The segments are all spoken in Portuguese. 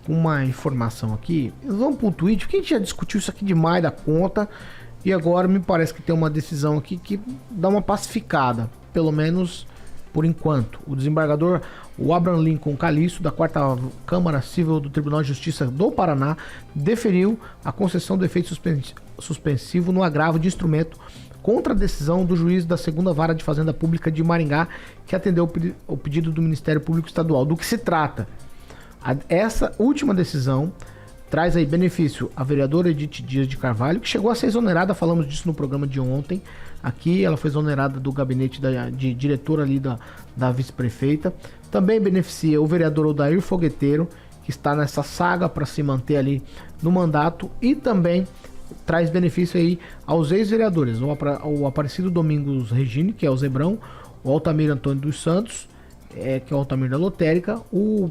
uma informação aqui. Vamos pro tweet, porque a gente já discutiu isso aqui demais da conta. E agora me parece que tem uma decisão aqui que dá uma pacificada. Pelo menos por enquanto. O desembargador Abraham Lincoln Calixto, da 4ª Câmara Civil do Tribunal de Justiça do Paraná, deferiu a concessão do efeito suspensivo no agravo de instrumento contra a decisão do juiz da 2ª Vara de Fazenda Pública de Maringá, que atendeu o pedido do Ministério Público Estadual. Do que se trata? Essa última decisão traz aí benefício à vereadora Edith Dias de Carvalho, que chegou a ser exonerada, falamos disso no programa de ontem. Aqui ela foi exonerada do gabinete de diretora ali da vice-prefeita. Também beneficia o vereador Odair Fogueteiro, que está nessa saga para se manter ali no mandato. E também traz benefício aí aos ex-vereadores, o Aparecido Domingos Regine, que é o Zebrão, o Altamir Antônio dos Santos, que é o Altamir da Lotérica, o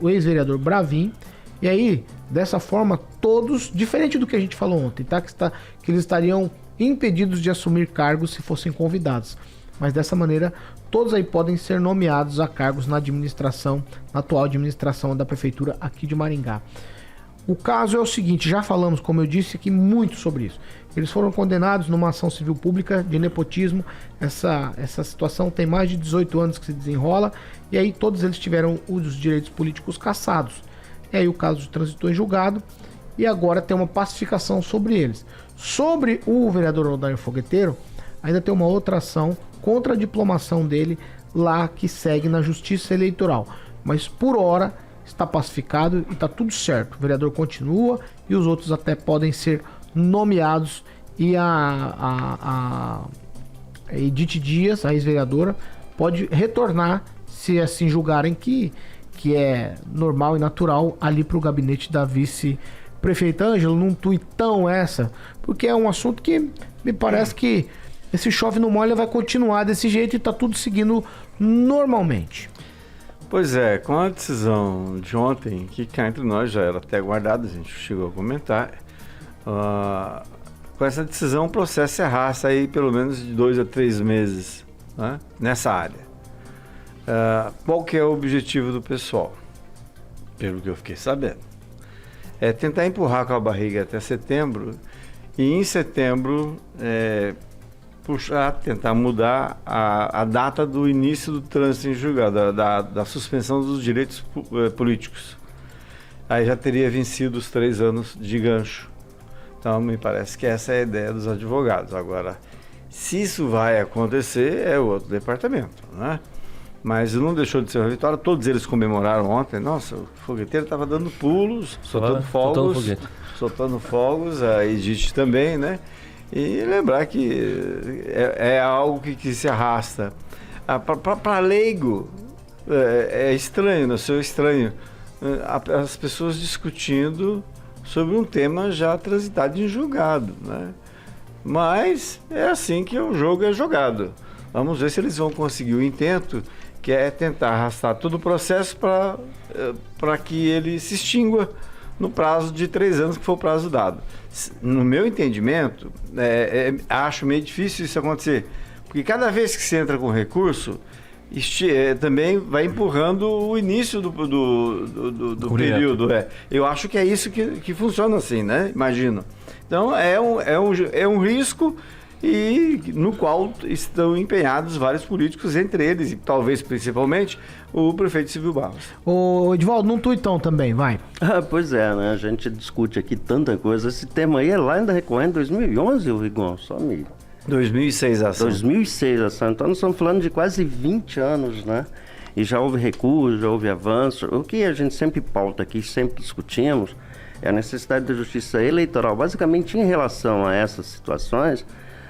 ex-vereador Bravin. E aí, dessa forma, todos, diferente do que a gente falou ontem, tá? Que eles estariam impedidos de assumir cargos se fossem convidados. Mas dessa maneira, todos aí podem ser nomeados a cargos na administração, na atual administração da prefeitura aqui de Maringá. O caso é o seguinte, já falamos, como eu disse aqui, muito sobre isso. Eles foram condenados numa ação civil pública de nepotismo. Essa situação tem mais de 18 anos que se desenrola, e aí todos eles tiveram os direitos políticos cassados. E aí o caso transitou em julgado, e agora tem uma pacificação sobre eles. Sobre o vereador Odair Fogueteiro, ainda tem uma outra ação contra a diplomação dele lá, que segue na Justiça Eleitoral. Mas por hora está pacificado e está tudo certo. O vereador continua e os outros até podem ser nomeados. E a Edith Dias, a ex-vereadora, pode retornar, se assim julgarem que é normal e natural, ali para o gabinete da vice-prefeita. Ângelo, num tuitão essa, porque é um assunto que me parece que esse chove no molho vai continuar desse jeito e está tudo seguindo normalmente. Pois é, com a decisão de ontem, que cá entre nós já era até guardada, a gente chegou a comentar, com essa decisão o processo se arrasta aí pelo menos de 2 a 3 meses, né, nessa área. Qual que é o objetivo do pessoal? Pelo que eu fiquei sabendo, é tentar empurrar com a barriga até setembro, e em setembro tentar mudar a data do início do trânsito em julgado, da suspensão dos direitos políticos. Aí já teria vencido os 3 anos de gancho. Então me parece que essa é a ideia dos advogados. Agora, se isso vai acontecer, é outro departamento, né? Mas não deixou de ser uma vitória. Todos eles comemoraram ontem. Nossa, o fogueteiro estava dando pulos, soltando fogos, a Edith também, né? E lembrar que é algo que se arrasta. Para leigo, é estranho, não sou estranho, as pessoas discutindo sobre um tema já transitado em julgado, né? Mas é assim que o jogo é jogado. Vamos ver se eles vão conseguir o intento, que é tentar arrastar todo o processo para que ele se extingua no prazo de 3 anos, que foi o prazo dado. No meu entendimento, acho meio difícil isso acontecer, porque cada vez que você entra com recurso, também vai empurrando o início do período. Eu acho que é isso que funciona assim, né? Imagino. Então, é um risco, e no qual estão empenhados vários políticos, entre eles, e talvez principalmente, o prefeito Silvio Barros. Ô, Edivaldo, num tuitão também, vai. Pois é, né? A gente discute aqui tanta coisa. Esse tema aí é lá ainda recorrente em 2011, o Rigon, só amigo. 2006 a ação. 2006 a ação. Então nós estamos falando de quase 20 anos, né? E já houve recurso, já houve avanço. O que a gente sempre pauta aqui, sempre discutimos, é a necessidade da justiça eleitoral, basicamente em relação a essas situações,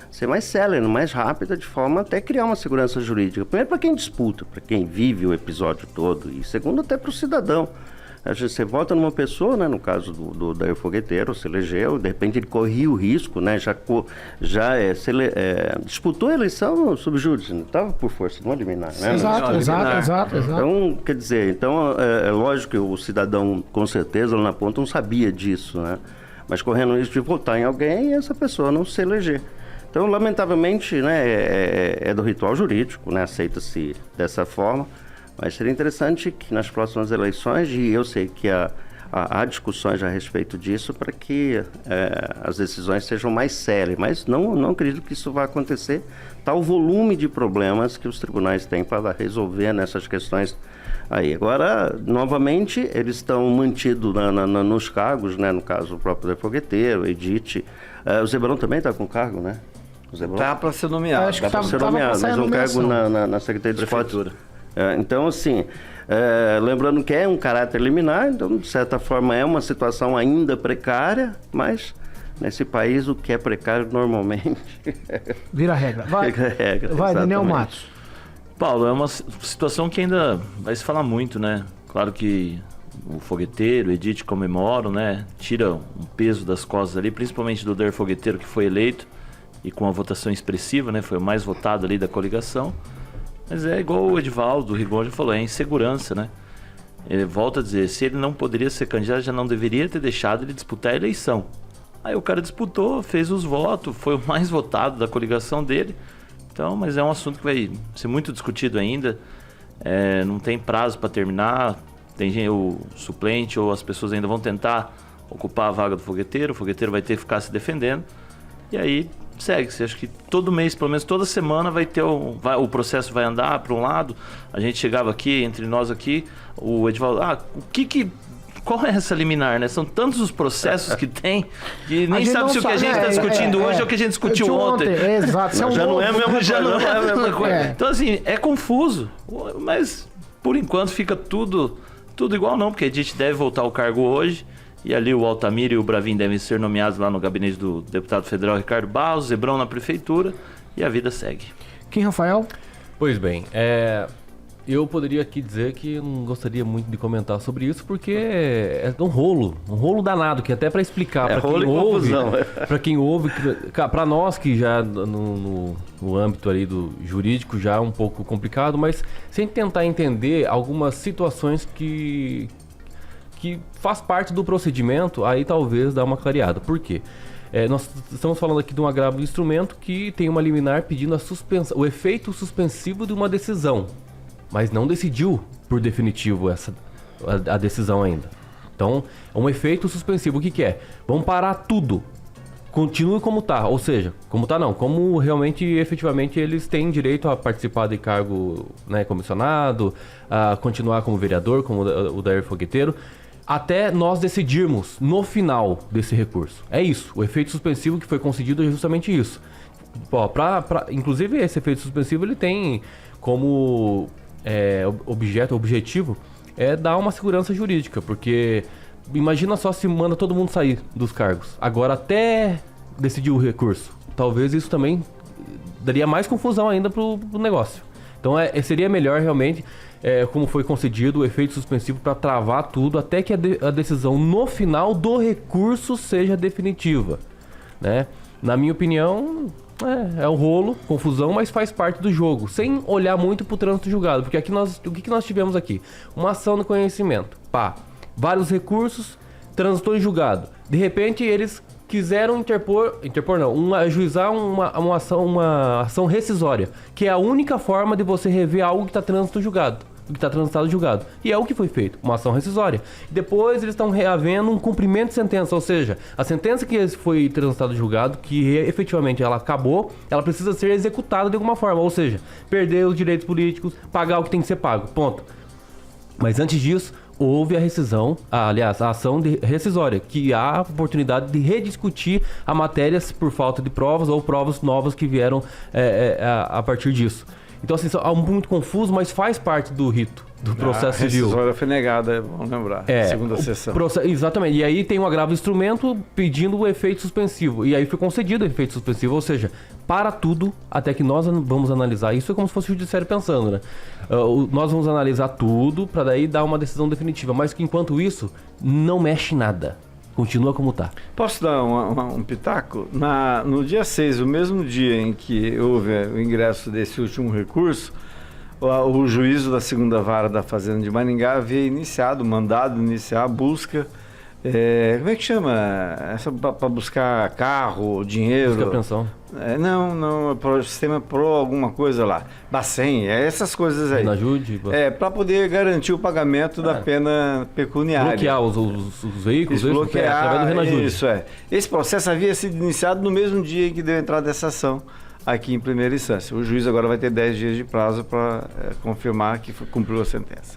ser mais célere, mais rápida, de forma até criar uma segurança jurídica. Primeiro para quem disputa, para quem vive o episódio todo, e segundo até para o cidadão. Você vota numa pessoa, né, no caso do Odair Fogueteiro, se elegeu, de repente ele corria o risco, né, disputou a eleição sob júdice, não estava por força, não liminar, né? Exato. Então, quer dizer, é lógico que o cidadão, com certeza, lá na ponta não sabia disso, né? Mas correndo o risco de votar em alguém e essa pessoa não se eleger. Então, lamentavelmente, né, é do ritual jurídico, né, aceita-se dessa forma. Mas seria interessante que nas próximas eleições, e eu sei que a há discussões a respeito disso para que as decisões sejam mais sérias, mas não acredito que isso vai acontecer, tal volume de problemas que os tribunais têm para resolver nessas questões aí. Agora, novamente, eles estão mantidos nos cargos, né? No caso, o próprio Odair Fogueteiro, o Edith, o Zebrão também está com cargo, né? Está para ser nomeado. Acho que Está para ser nomeado, mas um cargo na Secretaria de Esporte. Então, assim, lembrando que é um caráter liminar, então, de certa forma, é uma situação ainda precária, mas nesse país o que é precário normalmente vira regra. Vai, vai Daniel Matos. Paulo, é uma situação que ainda vai se falar muito, né? Claro que o Fogueteiro, o Edith comemoram, né? Tira um peso das costas ali, principalmente do Odair Fogueteiro, que foi eleito e com uma votação expressiva, né? Foi o mais votado ali da coligação. Mas é igual o Edivaldo, o Rigon já falou, é insegurança, né? Ele volta a dizer, se ele não poderia ser candidato, já não deveria ter deixado ele disputar a eleição. Aí o cara disputou, fez os votos, foi o mais votado da coligação dele. Então, mas é um assunto que vai ser muito discutido ainda. Não tem prazo para terminar. Tem o suplente ou as pessoas ainda vão tentar ocupar a vaga do Fogueteiro. O Fogueteiro vai ter que ficar se defendendo. E aí segue-se. Acho que todo mês, pelo menos toda semana, vai ter o processo vai andar para um lado. A gente chegava aqui, entre nós aqui, o Edivaldo, qual é essa liminar, né? São tantos os processos que tem que nem sabe se o que a gente está discutindo hoje é o que a gente discutiu ontem. Exato. Já não é a mesma coisa. Então, assim, é confuso. Mas, por enquanto, fica tudo igual não, porque a gente deve voltar ao cargo hoje. E ali o Altamiro e o Bravin devem ser nomeados lá no gabinete do deputado federal Ricardo Barros, Zebrão na prefeitura, e a vida segue. Quem, Rafael? Pois bem, eu poderia aqui dizer que não gostaria muito de comentar sobre isso, porque é um rolo danado, que até para explicar para quem ouve, para nós que já no âmbito ali do jurídico já é um pouco complicado, mas sem tentar entender algumas situações que faz parte do procedimento, aí talvez dá uma clareada. Por quê? Nós estamos falando aqui de um agravo de instrumento que tem uma liminar pedindo o efeito suspensivo de uma decisão, mas não decidiu por definitivo a decisão ainda. Então, é um efeito suspensivo. O que é? Vamos parar tudo. Continue como está. Ou seja, como está não. Como realmente, efetivamente, eles têm direito a participar de cargo, né, comissionado, a continuar como vereador, como o Odair Fogueteiro, até nós decidirmos no final desse recurso. É isso. O efeito suspensivo que foi concedido é justamente isso. Inclusive, esse efeito suspensivo ele tem como objetivo dar uma segurança jurídica, porque imagina só se manda todo mundo sair dos cargos. Agora até decidir o recurso. Talvez isso também daria mais confusão ainda pro negócio. Então seria melhor realmente, como foi concedido, o efeito suspensivo para travar tudo até que a decisão no final do recurso seja definitiva, né? Na minha opinião, é um rolo, confusão, mas faz parte do jogo, sem olhar muito pro trânsito julgado, porque aqui o que nós tivemos aqui? Uma ação de conhecimento, vários recursos, transitou em julgado. De repente eles quiseram ajuizar uma ação rescisória, que é a única forma de você rever algo que está transitado julgado. E é o que foi feito, uma ação rescisória. Depois eles estão reavendo um cumprimento de sentença, ou seja, a sentença que foi transitada julgado, que efetivamente ela acabou, ela precisa ser executada de alguma forma, ou seja, perder os direitos políticos, pagar o que tem que ser pago, ponto. Mas antes disso, houve a rescisão, a ação rescisória, que há a oportunidade de rediscutir a matéria por falta de provas ou provas novas que vieram a partir disso. Então, assim, é muito confuso, mas faz parte do rito, do processo civil. A rescisória foi negada, vamos lembrar, segunda sessão. Exatamente, e aí tem um agravo de instrumento pedindo o efeito suspensivo, e aí foi concedido o efeito suspensivo, ou seja, para tudo, até que nós vamos analisar, isso é como se fosse o judiciário pensando, né? Nós vamos analisar tudo para daí dar uma decisão definitiva, mas que enquanto isso, não mexe nada. Continua como está. Posso dar um pitaco? No dia 6, o mesmo dia em que houve o ingresso desse último recurso, o juízo da segunda vara da Fazenda de Maringá havia mandado iniciar a busca Como é que chama? Essa para buscar carro, dinheiro. Busca pensão. Não, sistema Pro alguma coisa lá. Bacen, essas coisas aí. Ajude. Para poder garantir o pagamento da pena pecuniária. Bloquear os veículos, Desbloquear, através do Renajude. isso é. Esse processo havia sido iniciado no mesmo dia em que deu entrada dessa ação aqui em primeira instância. O juiz agora vai ter 10 dias de prazo para confirmar que cumpriu a sentença.